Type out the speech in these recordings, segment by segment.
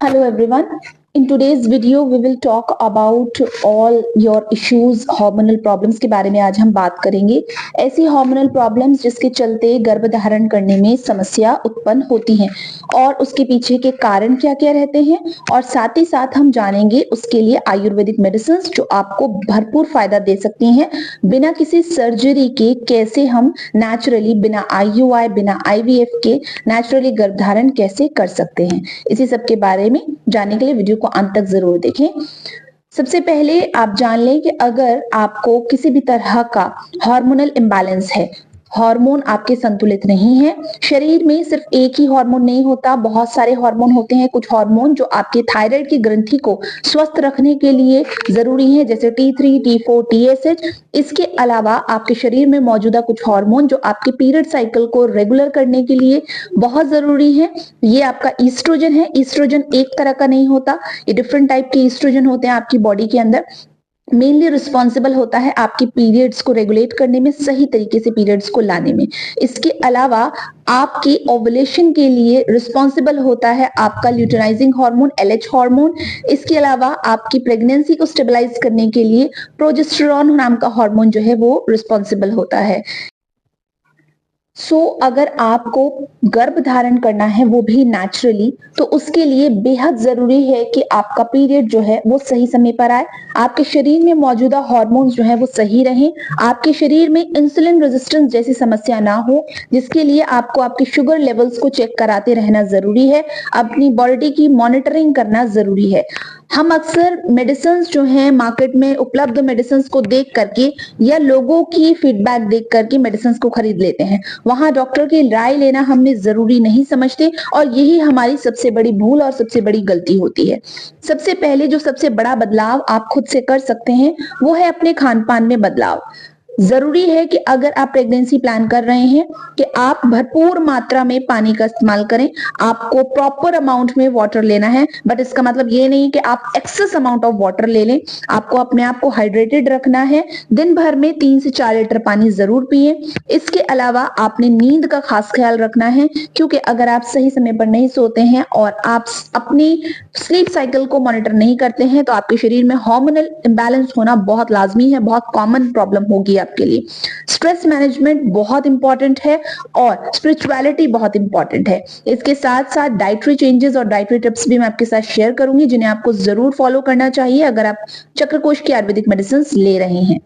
Hello everyone. In today's video we will talk about all your issues hormonal problems के बारे में आज हम बात करेंगे। ऐसी hormonal problems जिसके चलते गर्भ धारण करने में समस्या उत्पन्न होती हैं और उसके पीछे के कारण क्या-क्या रहते हैं और साथ ही साथ हम जानेंगे उसके लिए आयुर्वेदिक मेडिसिन जो आपको भरपूर फायदा दे सकती हैं बिना किसी सर्जरी के। कैसे हम नेचुरली बिना IUI बिना IVF के नेचुरली गर्भ धारण कैसे कर सकते हैं, इसी सब के बारे में जानने के लिए वीडियो को अंत तक जरूर देखें। सबसे पहले आप जान लें कि अगर आपको किसी भी तरह का हार्मोनल इम्बैलेंस है, हार्मोन आपके संतुलित नहीं है, शरीर में सिर्फ एक ही हार्मोन नहीं होता, बहुत सारे हार्मोन होते हैं। कुछ हार्मोन जो आपके थायराइड की ग्रंथि को स्वस्थ रखने के लिए जरूरी है, जैसे T3, T4, TSH। इसके अलावा आपके शरीर में मौजूदा कुछ हार्मोन जो आपके पीरियड साइकिल को रेगुलर करने के लिए बहुत जरूरी है। ये आपका ईस्ट्रोजन है। ईस्ट्रोजन एक तरह का नहीं होता, ये डिफरेंट टाइप के ईस्ट्रोजन होते हैं आपकी बॉडी के अंदर। मेनली रिस्पॉन्सिबल होता है आपकी पीरियड्स को रेगुलेट करने में, सही तरीके से पीरियड्स को लाने में। इसके अलावा आपकी ओवुलेशन के लिए रिस्पॉन्सिबल होता है आपका ल्यूटेनाइजिंग हार्मोन LH हार्मोन। इसके अलावा आपकी प्रेगनेंसी को स्टेबलाइज करने के लिए प्रोजेस्टेरॉन नाम का हार्मोन जो है वो रिस्पॉन्सिबल होता है। अगर आपको गर्भ धारण करना है वो भी नेचुरली, तो उसके लिए बेहद जरूरी है कि आपका पीरियड जो है वो सही समय पर आए, आपके शरीर में मौजूदा हार्मोन्स जो है वो सही रहें, आपके शरीर में इंसुलिन रेजिस्टेंस जैसी समस्या ना हो, जिसके लिए आपको आपके शुगर लेवल्स को चेक कराते रहना जरूरी है, अपनी बॉडी की मॉनिटरिंग करना जरूरी है। हम अक्सर मेडिसिन जो हैं मार्केट में उपलब्ध मेडिसिन को देख करके या लोगों की फीडबैक देख करके मेडिसिन को खरीद लेते हैं, वहां डॉक्टर की राय लेना हमने जरूरी नहीं समझते और यही हमारी सबसे बड़ी भूल और सबसे बड़ी गलती होती है। सबसे पहले जो सबसे बड़ा बदलाव आप खुद से कर सकते हैं वो है अपने खान पान में बदलाव। जरूरी है कि अगर आप प्रेगनेंसी प्लान कर रहे हैं कि आप भरपूर मात्रा में पानी का इस्तेमाल करें, आपको प्रॉपर अमाउंट में वाटर लेना है, बट इसका मतलब ये नहीं कि आप एक्सेस अमाउंट ऑफ वाटर ले लें। आपको अपने आप को हाइड्रेटेड रखना है, दिन भर में 3 से 4 लीटर पानी जरूर पिए। इसके अलावा आपने नींद का खास ख्याल रखना है, क्योंकि अगर आप सही समय पर नहीं सोते हैं और आप अपनी स्लीप साइकिल को मॉनिटर नहीं करते हैं तो आपके शरीर में हार्मोनल इंबैलेंस होना बहुत लाजमी है, बहुत कॉमन प्रॉब्लम होगी आपके लिए। स्ट्रेस मैनेजमेंट बहुत इंपॉर्टेंट है और स्पिरिचुअलिटी बहुत इंपॉर्टेंट है। इसके साथ साथ डाइटरी चेंजेस और डाइटरी टिप्स भी मैं आपके साथ शेयर करूंगी, जिन्हें आपको जरूर फॉलो करना चाहिए अगर आप चक्रकोश की आयुर्वेदिक मेडिसिन ले रहे हैं।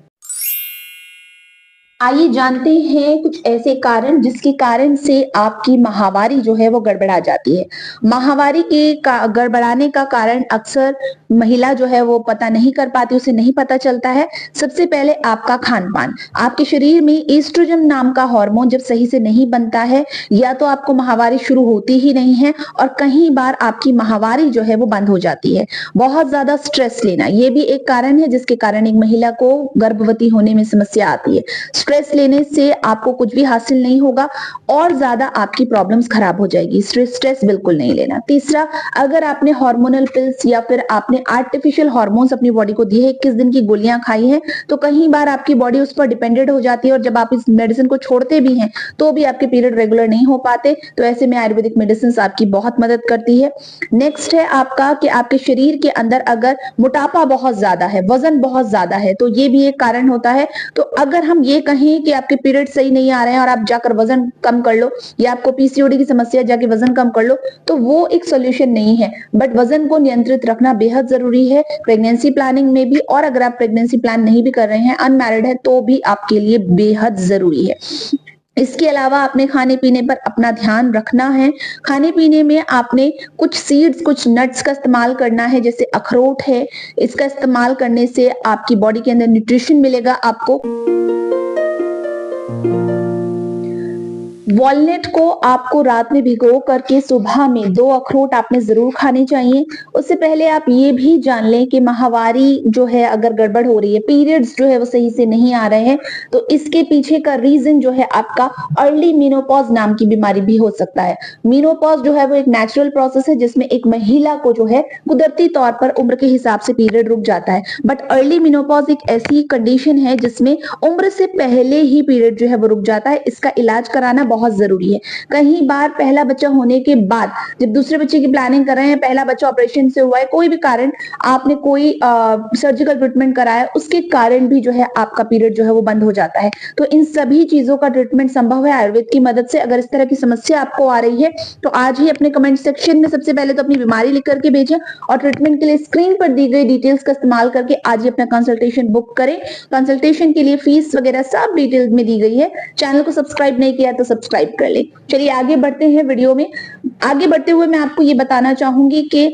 आइए जानते हैं कुछ ऐसे कारण जिसके कारण से आपकी माहवारी जो है वो गड़बड़ा जाती है। माहवारी के गड़बड़ाने का कारण अक्सर महिला जो है वो पता नहीं कर पाती, उसे नहीं पता चलता है। सबसे पहले आपका खान पान, आपके शरीर में ईस्ट्रोजन नाम का हार्मोन जब सही से नहीं बनता है, या तो आपको माहवारी शुरू होती ही नहीं है और कई बार आपकी माहवारी जो है वो बंद हो जाती है। बहुत ज्यादा स्ट्रेस लेना, ये भी एक कारण है जिसके कारण एक महिला को गर्भवती होने में समस्या आती है। स्ट्रेस लेने से आपको कुछ भी हासिल नहीं होगा और ज्यादा आपकी प्रॉब्लम्स खराब हो जाएगी। स्ट्रेस बिल्कुल नहीं लेना। तीसरा, अगर आपने हार्मोनल पिल्स या फिर आपने आर्टिफिशियल हार्मोन्स अपनी बॉडी को दिए, 21 दिन की गोलियां खाई हैं, तो कई बार आपकी बॉडी उस पर डिपेंडेंट हो जाती है और जब आप इस मेडिसिन को छोड़ते भी हैं तो भी आपके पीरियड रेगुलर नहीं हो पाते। तो ऐसे में आयुर्वेदिक मेडिसिन आपकी बहुत मदद करती है। नेक्स्ट है आपका कि आपके शरीर के अंदर अगर मोटापा बहुत ज्यादा है, वजन बहुत ज्यादा है, तो ये भी एक कारण होता है। तो अगर हम ये कहें कि आपके पीरियड सही नहीं आ रहे हैं और आप जाकर वजन कम कर लो, या आपको PCOD की समस्या जाके वजन कम कर लो, तो वो एक सोल्यूशन नहीं है। बट वजन को नियंत्रित रखना बेहद जरूरी है प्रेगनेंसी प्लानिंग में भी, और अगर आप प्रेगनेंसी प्लान नहीं भी कर रहे हैं, अनमैरिड है, तो भी आपके लिए बेहद जरूरी है। इसके अलावा आपने खाने पीने पर अपना ध्यान रखना है। खाने पीने में आपने कुछ सीड्स, कुछ नट्स का इस्तेमाल करना है, जैसे अखरोट है। इसका इस्तेमाल करने से आपकी बॉडी के अंदर न्यूट्रिशन मिलेगा आपको। वॉलनट को आपको रात में भिगो करके सुबह में 2 अखरोट आपने जरूर खाने चाहिए। उससे पहले आप ये भी जान लें कि माहवारी जो है अगर गड़बड़ हो रही है, पीरियड्स जो है वो सही से नहीं आ रहे हैं, तो इसके पीछे का रीजन जो है आपका अर्ली मेनोपॉज नाम की बीमारी भी हो सकता है। मेनोपॉज जो है वो एक नेचुरल प्रोसेस है जिसमें एक महिला को जो है कुदरती तौर पर उम्र के हिसाब से पीरियड रुक जाता है। बट अर्ली मेनोपॉज एक ऐसी कंडीशन है जिसमें उम्र से पहले ही पीरियड जो है वो रुक जाता है। इसका इलाज कराना बहुत जरूरी है। कई बार पहला बच्चा होने के बाद जब दूसरे बच्चे की प्लानिंग कर रहे हैं, पहला बच्चा ऑपरेशन से हुआ है, कोई भी कारण, आपने कोई सर्जिकल ट्रीटमेंट कराया, उसके कारण भी जो है आपका पीरियड जो है वो बंद हो जाता है। तो इन सभी चीजों का ट्रीटमेंट संभव है आयुर्वेद की मदद से। अगर इस तरह की समस्या आपको आ रही है तो आज ही अपने कमेंट सेक्शन में सबसे पहले तो अपनी बीमारी लिख करके भेजें और ट्रीटमेंट के लिए स्क्रीन पर दी गई डिटेल्स का इस्तेमाल करके आज ही अपना कंसल्टेशन बुक करें। कंसल्टेशन के लिए फीस वगैरह सब डिटेल में दी गई है। चैनल को सब्सक्राइब नहीं किया तो सब्सक्राइब कर ले। चलिए आगे बढ़ते हैं वीडियो में। आगे बढ़ते हुए मैं आपको ये बताना चाहूंगी कि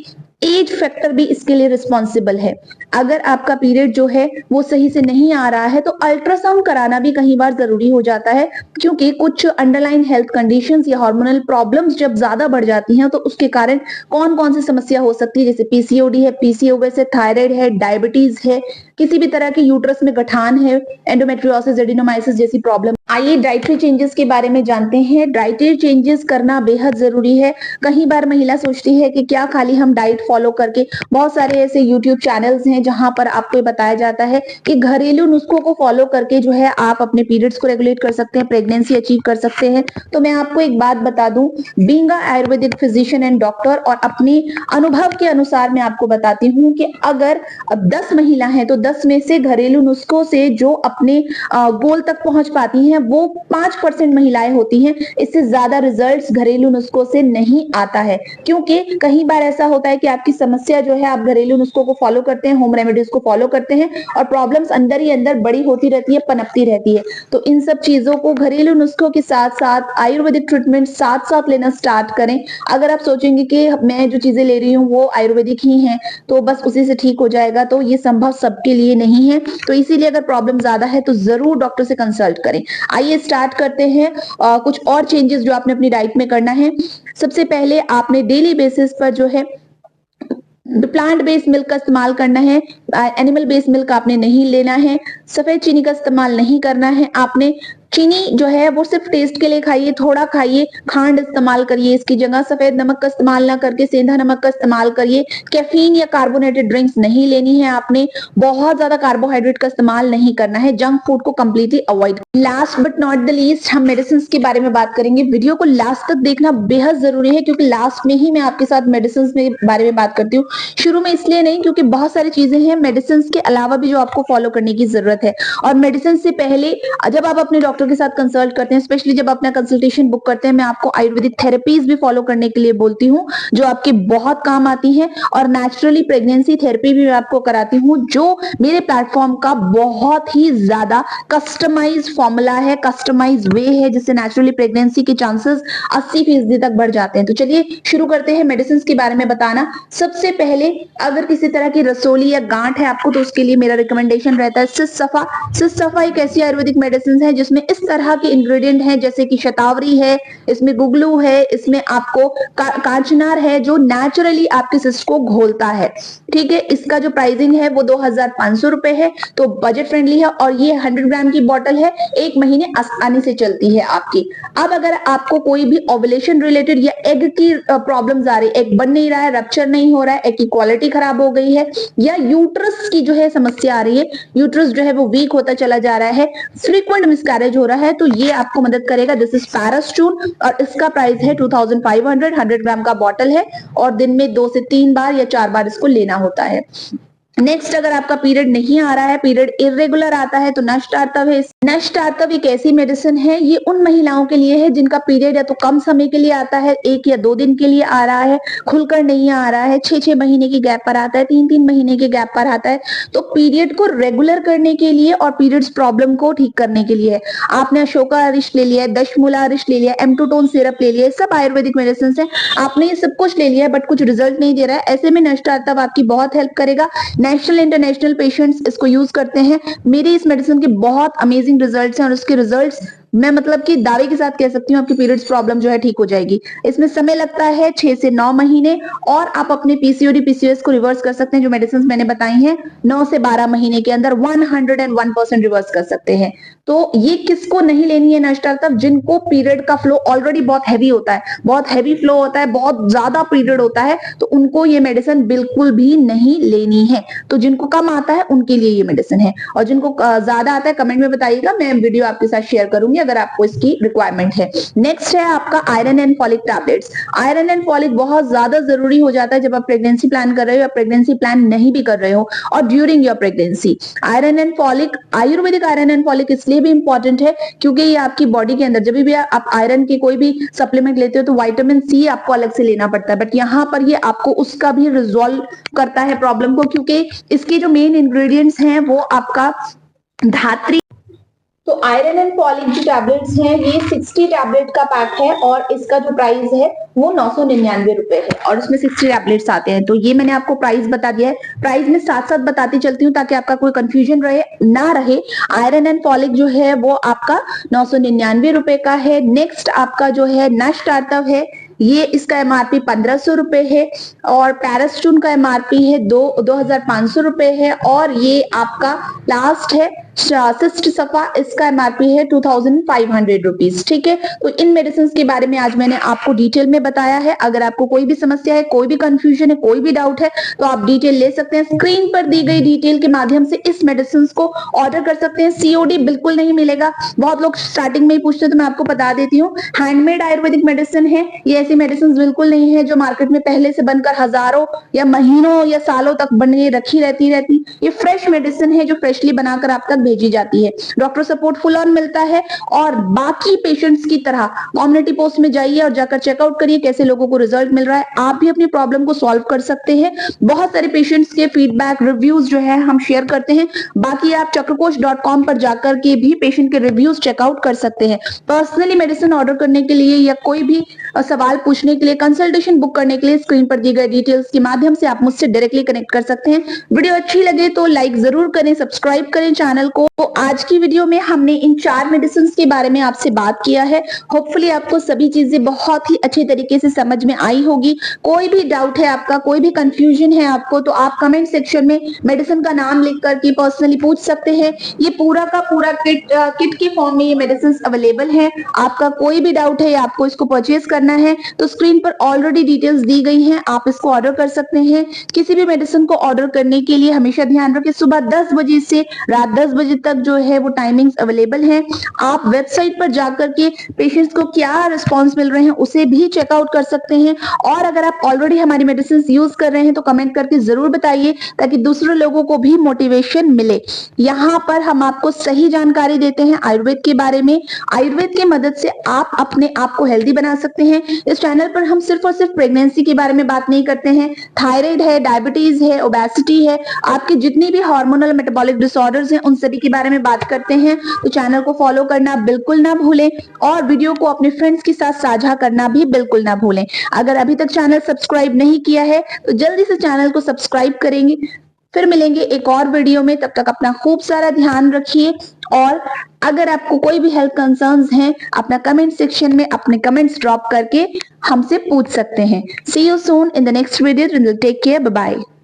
एज फैक्टर भी इसके लिए रिस्पॉन्सिबल है। अगर आपका पीरियड जो है वो सही से नहीं आ रहा है तो अल्ट्रासाउंड कराना भी कई बार जरूरी हो जाता है, क्योंकि कुछ अंडरलाइन हेल्थ कंडीशंस या हार्मोनल प्रॉब्लम्स जब ज्यादा बढ़ जाती हैं तो उसके कारण कौन कौन सी समस्या हो सकती है, जैसे पीसीओडी है, पीसीओएस है, थायराइड है, डायबिटीज है, किसी भी तरह के यूट्रस में गठान है, एंडोमेट्रियोसिस, एडिनोमाइसिस जैसी प्रॉब्लम। आइए डाइटरी चेंजेस के बारे में जानते हैं। डाइटरी चेंजेस करना बेहद जरूरी है। कई बार महिला सोचती है कि क्या खाली हम डाइट फॉलो करके, बहुत सारे ऐसे यूट्यूब चैनल्स हैं जहां पर आपको बताया जाता है कि घरेलू नुस्खों को फॉलो करके जो है आप अपने पीरियड्स को रेगुलेट कर सकते हैं, प्रेगनेंसी अचीव कर सकते हैं। तो मैं आपको एक बात बता दूं, being a Ayurvedic physician and doctor और अपने अनुभव के अनुसार मैं आपको बताती हूँ कि अगर अब 10 महिला हैं तो 10 में से घरेलू नुस्खों से जो अपने गोल तक पहुंच पाती हैं वो 5% महिलाएं होती हैं। इससे ज्यादा रिजल्ट्स घरेलू नुस्खों से नहीं आता है, क्योंकि कई बार ऐसा होता है कि आपकी समस्या जो है, आप घरेलू नुस्खों को फॉलो करते हैं, होम रेमेडीज को फॉलो करते हैं और प्रॉब्लम्स अंदर ही अंदर बड़ी होती रहती है, पनपती रहती है। तो इन सब चीजों को, घरेलू नुस्खों के साथ साथ आयुर्वेदिक ट्रीटमेंट साथ साथ लेना स्टार्ट करें। अगर आप सोचेंगे कि मैं जो चीजें ले रही हूँ वो आयुर्वेदिक ही हैं तो बस उसी से ठीक हो जाएगा, तो ये संभव सबके लिए नहीं है। तो इसीलिए अगर प्रॉब्लम ज्यादा है तो जरूर डॉक्टर से कंसल्ट करें। आइए स्टार्ट करते हैं कुछ और चेंजेस जो आपने अपनी डाइट में करना है। सबसे पहले आपने डेली बेसिस पर जो है प्लांट बेस्ड मिल्क का इस्तेमाल करना है। एनिमल बेस्ड मिल्क आपने नहीं लेना है। सफेद चीनी का इस्तेमाल नहीं करना है। आपने चीनी जो है वो सिर्फ टेस्ट के लिए खाइए, थोड़ा खाइए, खांड इस्तेमाल करिए इसकी जगह। सफेद नमक का इस्तेमाल ना करके सेंधा नमक का इस्तेमाल करिए। कैफीन या कार्बोनेटेड ड्रिंक्स नहीं लेनी है आपने। बहुत ज्यादा कार्बोहाइड्रेट का इस्तेमाल नहीं करना है। जंक फूड को completely avoid. Last but not the least हम मेडिसिन के बारे में बात करेंगे। वीडियो को लास्ट तक देखना बेहद जरूरी है, क्योंकि लास्ट में ही मैं आपके साथ मेडिसिन के बारे में बात करती हूँ। शुरू में इसलिए नहीं क्योंकि बहुत सारी चीजें हैं मेडिसिन के अलावा भी जो आपको फॉलो करने की जरूरत है। और मेडिसिन से पहले जब आप अपने डॉक्टर के साथ कंसल्ट करते हैं, स्पेशली जब अपना कंसल्टेशन बुक करते हैं, मैं आपको आयुर्वेदिक थेरेपीज भी फॉलो करने के लिए बोलती हूँ जो आपके बहुत काम आती हैं। और नेचुरली प्रेगनेंसी थेरेपी भी मैं आपको कराती हूँ, जो मेरे प्लेटफॉर्म का बहुत ही ज्यादा कस्टमाइज फॉर्मूला है, कस्टमाइज वे है, जिससे नेचुरली प्रेगनेंसी के चांसेस 80% तक बढ़ जाते हैं। तो चलिए शुरू करते हैं मेडिसिन के बारे में बताना। सबसे पहले अगर किसी तरह की रसोली या गांठ है आपको तो उसके लिए मेरा रिकमेंडेशन रहता है सिससफा। सिससफा एक ऐसी आयुर्वेदिक मेडिसिन है जिसमें इस तरह के इंग्रेडिएंट हैं जैसे कि शतावरी है, इसमें गुगलू है, इसमें आपको कांचनार है जो नेचुरली आपके सिस्ट को घोलता है। ठीक है, इसका जो प्राइसिंग है वो 2500 रुपए है, तो बजट फ्रेंडली है। और ये 100 ग्राम की बॉटल है, 1 महीने आसानी से चलती है आपकी। अब अगर आपको कोई भी ओवुलेशन रिलेटेड या एग की प्रॉब्लम्स आ रही है, एग बन नहीं रहा है, रप्चर नहीं हो रहा है, एग की क्वालिटी खराब हो गई है, या यूट्रस की जो है समस्या आ रही है, यूट्रस जो है वो वीक होता चला जा रहा है, फ्रीक्वेंट मिसकैरेज हो रहा है, तो ये आपको मदद करेगा। दिस इज पैरास्टून और इसका प्राइस है 2500। 100 ग्राम का बॉटल है और दिन में 2 से 3 बार या 4 बार इसको लेना होता है। नेक्स्ट, अगर आपका पीरियड नहीं आ रहा है, पीरियड इरेगुलर आता है, तो नष्टार्तव है। नष्टार्तव एक ऐसी मेडिसिन है, ये उन महिलाओं के लिए है जिनका पीरियड या तो कम समय के लिए आता है, 1 या 2 दिन के लिए आ रहा है, खुलकर नहीं आ रहा है, 6-6 महीने की गैप पर आता है, 3-3 महीने के गैप पर आता है। तो पीरियड को रेगुलर करने के लिए और पीरियड्स प्रॉब्लम को ठीक करने के लिए आपने अशोका अरिष्ट ले लिया है, दशमूला अरिष्ट ले लिया, एम्टोटोन सिरप ले लिया, सब आयुर्वेदिक मेडिसिन है। आपने ये सब कुछ ले लिया है बट कुछ रिजल्ट नहीं दे रहा है, ऐसे में नष्टार्तव आपकी बहुत हेल्प करेगा। नेशनल इंटरनेशनल पेशेंट्स इसको यूज करते हैं। मेरे इस मेडिसिन के बहुत अमेजिंग रिजल्ट्स हैं और उसके रिजल्ट्स मैं मतलब कि दावे के साथ कह सकती हूँ आपकी पीरियड्स प्रॉब्लम जो है ठीक हो जाएगी। इसमें समय लगता है 6 से 9 महीने और आप अपने पीसीओडी पीसीओएस को रिवर्स कर सकते हैं। जो मेडिसिन मैंने बताई हैं 9 से 12 महीने के अंदर 101% रिवर्स कर सकते हैं। तो ये किसको नहीं लेनी है नष्टार्तव? जिनको पीरियड का फ्लो ऑलरेडी बहुत हैवी होता है, बहुत हैवी फ्लो होता है, बहुत ज्यादा पीरियड होता है, तो उनको ये मेडिसिन बिल्कुल भी नहीं लेनी है। तो जिनको कम आता है उनके लिए ये मेडिसिन है, और जिनको ज्यादा आता है कमेंट में बताइएगा, मैं वीडियो आपके साथ शेयर करूंगी। देंगे अगर आपको इसकी रिक्वायरमेंट है। नेक्स्ट है आपका iron and folic tablets. Iron and folic बहुत ज्यादा जरूरी हो जाता है जब आप प्रेगनेंसी प्लान कर रहे हो या प्रेगनेंसी प्लान नहीं भी कर रहे हो और during your pregnancy. Iron and folic, Ayurvedic iron and folic इसलिए भी इंपॉर्टेंट है क्योंकि ये आपकी बॉडी के अंदर जब भी आप आयरन की कोई भी सप्लीमेंट लेते हो तो विटामिन सी आपको अलग से लेना पड़ता है, बट यहाँ पर ये आपको उसका भी रिजॉल्व करता है प्रॉब्लम को, क्योंकि इसके जो मेन इंग्रेडिएंट्स हैं वो आपका धात्री। तो आयरन एंड फॉलिक जो टैबलेट्स हैं ये 60 टैबलेट का पैक है और इसका जो प्राइस है वो 999 रुपए है और इसमें 60 टैबलेट्स आते हैं। तो ये मैंने आपको प्राइस बता दिया है, प्राइस में साथ साथ बताती चलती हूँ ताकि आपका कोई कंफ्यूजन ना रहे। आयरन एंड फॉलिक जो है वो आपका 999 रुपए का है। नेक्स्ट आपका जो है नष्ट आर्तव है, ये इसका एमआरपी 1500 रुपए है और पैरास्टून का एमआरपी है 2500 रुपए है और ये आपका लास्ट है सिस्ट सफा, इसका एमआरपी है 2500 रुपीज। ठीक है, तो इन मेडिसिन के बारे में आज मैंने आपको डिटेल में बताया है। अगर आपको कोई भी समस्या है, कोई भी कंफ्यूजन है, कोई भी डाउट है तो आप डिटेल ले सकते हैं। स्क्रीन पर दी गई डिटेल के माध्यम से इस मेडिसिन को ऑर्डर कर सकते हैं। सीओडी बिल्कुल नहीं मिलेगा, बहुत लोग स्टार्टिंग में ही पूछते हैं तो मैं आपको बता देती हूँ, हैंडमेड आयुर्वेदिक मेडिसिन है ये, ऐसी मेडिसिन बिल्कुल नहीं है जो मार्केट में पहले से बनकर हजारों या महीनों या सालों तक बन के रखी रहती। ये फ्रेश मेडिसिन है जो फ्रेशली बनाकर आप तक भेजी जाती है। डॉक्टर सपोर्ट फुल ऑन मिलता है और बाकी पेशेंट्स की तरह कम्युनिटी पोस्ट में जाइए और जाकर चेकआउट करिए कैसे लोगों को रिजल्ट मिल रहा है। आप भी अपनी प्रॉब्लम को सॉल्व कर सकते हैं। बहुत सारे पेशेंट्स के फीडबैक रिव्यूज जो है हम शेयर करते हैं। बाकी आप चक्रकोश.com पर जाकर के भी पेशेंट के रिव्यूज चेकआउट कर सकते हैं। पर्सनली मेडिसिन ऑर्डर करने के लिए या कोई भी सवाल पूछने के लिए, कंसल्टेशन बुक करने के लिए स्क्रीन पर दी गई डिटेल्स के माध्यम से आप मुझसे डायरेक्टली कनेक्ट कर सकते हैं। वीडियो अच्छी लगे तो लाइक जरूर करें, सब्सक्राइब करें चैनल को। तो आज की वीडियो में हमने इन 4 मेडिसिन के बारे में आपसे बात किया है। होपफुली आपको सभी चीजें बहुत ही अच्छे तरीके से समझ में आई होगी। कोई भी डाउट है आपका, कोई भी कंफ्यूजन है आपको, तो आप कमेंट सेक्शन में मेडिसिन का नाम लिख करके पर्सनली पूछ सकते हैं। ये पूरा का पूरा किट के फॉर्म में ये मेडिसिन अवेलेबल है। आपका कोई भी डाउट है या आपको इसको परचेज करना है तो स्क्रीन पर ऑलरेडी डिटेल्स दी गई हैं, आप इसको ऑर्डर कर सकते हैं। किसी भी मेडिसिन को ऑर्डर करने के लिए हमेशा ध्यान रखें सुबह 10 बजे से रात 10 बजे तक जो है वो टाइमिंग्स अवेलेबल हैं। आप वेबसाइट पर जाकर के पेशेंट्स को क्या रिस्पांस मिल रहे हैं उसे भी चेकआउट कर सकते हैं। और अगर आप ऑलरेडी हमारी मेडिसिन यूज कर रहे हैं तो कमेंट करके जरूर बताइए ताकि दूसरे लोगों को भी मोटिवेशन मिले। यहाँ पर हम आपको सही जानकारी देते हैं आयुर्वेद के बारे में। आयुर्वेद की मदद से आप अपने आप को हेल्दी बना सकते हैं। इस चैनल पर हम सिर्फ और सिर्फ प्रेगनेंसी के बारे में बात नहीं करते हैं, थायराइड है, डायबिटीज है, ओबेसिटी है, आपके जितनी भी हार्मोनल मेटाबॉलिक डिसऑर्डर्स हैं उन सभी के बारे में बात करते हैं। तो चैनल को फॉलो करना बिल्कुल ना भूलें और वीडियो को अपने फ्रेंड्स के साथ साझा करना भी बिल्कुल ना भूलें। अगर अभी तक चैनल सब्सक्राइब नहीं किया है तो जल्दी से चैनल को सब्सक्राइब करेंगे। फिर मिलेंगे एक और वीडियो में, तब तक अपना खूब सारा ध्यान रखिए। और अगर आपको कोई भी हेल्थ कंसर्न्स हैं अपना कमेंट सेक्शन में अपने कमेंट्स ड्रॉप करके हमसे पूछ सकते हैं। See you soon in the next video. Take care, bye bye.